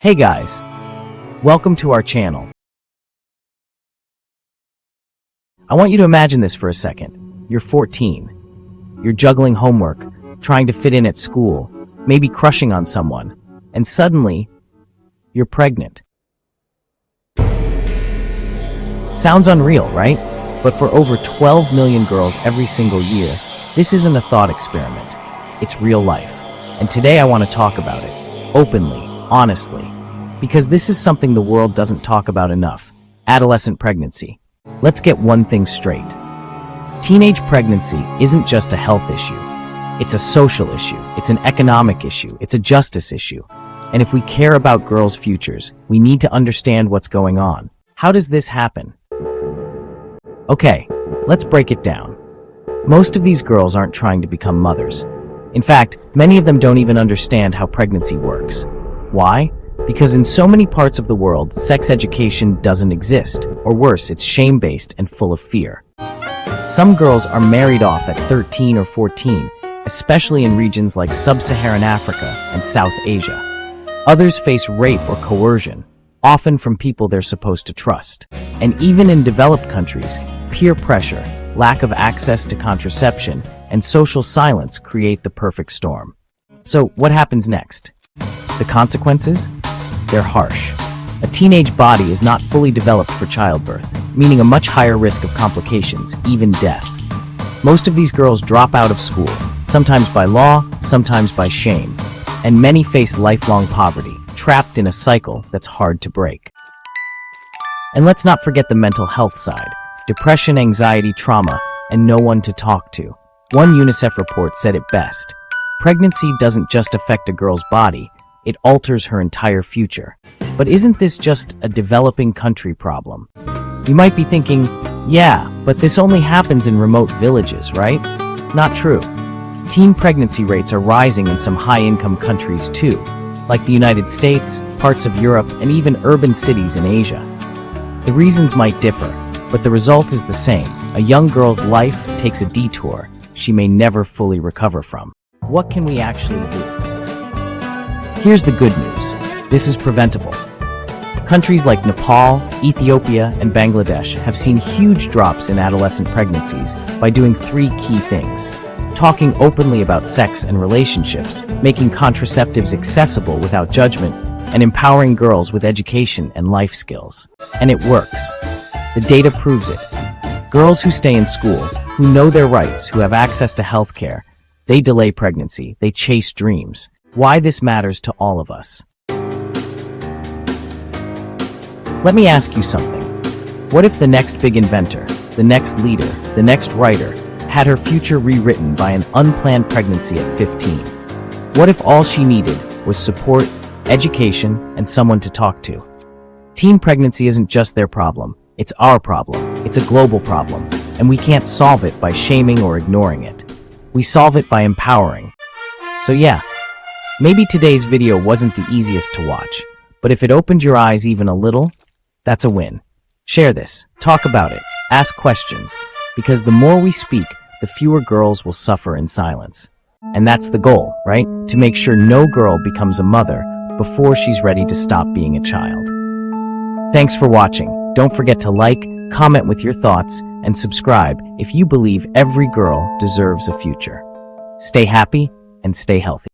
Hey guys, welcome to our channel. I want you to imagine this for a second. You're 14. You're juggling homework, trying to fit in at school, maybe crushing on someone, and suddenly, you're pregnant. Sounds unreal, right? But for over 12 million girls every single year, this isn't a thought experiment. It's real life. And today I want to talk about it, openly, honestly, because this is something the world doesn't talk about enough. Adolescent pregnancy. Let's get one thing straight. Teenage pregnancy isn't just a health issue. It's a social issue. It's an economic issue. It's a justice issue. And if we care about girls' futures, we need to understand what's going on. How does this happen? Okay, let's break it down. Most of these girls aren't trying to become mothers. In fact, many of them don't even understand how pregnancy works. Why? Because in so many parts of the world, sex education doesn't exist, or worse, it's shame-based and full of fear. Some girls are married off at 13 or 14, especially in regions like sub-Saharan Africa and South Asia. Others face rape or coercion, often from people they're supposed to trust. And even in developed countries, peer pressure, lack of access to contraception, and social silence create the perfect storm. So what happens next? The consequences? They're harsh. A teenage body is not fully developed for childbirth, meaning a much higher risk of complications, even death. Most of these girls drop out of school, sometimes by law, sometimes by shame, and many face lifelong poverty, trapped in a cycle that's hard to break. And let's not forget the mental health side: depression, anxiety, trauma, and no one to talk to. One UNICEF report said it best: pregnancy doesn't just affect a girl's body, it alters her entire future. But isn't this just a developing country problem? You might be thinking, yeah, but this only happens in remote villages, right? Not true. Teen pregnancy rates are rising in some high-income countries too, like the United States, parts of Europe, and even urban cities in Asia. The reasons might differ, but the result is the same. A young girl's life takes a detour she may never fully recover from. What can we actually do? Here's the good news. This is preventable. Countries like Nepal, Ethiopia, and Bangladesh have seen huge drops in adolescent pregnancies by doing three key things: talking openly about sex and relationships, making contraceptives accessible without judgment, and empowering girls with education and life skills. And it works. The data proves it. Girls who stay in school, who know their rights, who have access to healthcare, they delay pregnancy, they chase dreams. Why this matters to all of us. Let me ask you something. What if the next big inventor, the next leader, the next writer, had her future rewritten by an unplanned pregnancy at 15? What if all she needed was support, education, and someone to talk to? Teen pregnancy isn't just their problem, it's our problem. It's a global problem, and we can't solve it by shaming or ignoring it. We solve it by empowering. So yeah, maybe today's video wasn't the easiest to watch, but if it opened your eyes even a little, that's a win. Share this, talk about it, ask questions, because the more we speak, the fewer girls will suffer in silence. And that's the goal, right? To make sure no girl becomes a mother before she's ready to stop being a child. Thanks for watching. Don't forget to like, comment with your thoughts, and subscribe if you believe every girl deserves a future. Stay happy and stay healthy.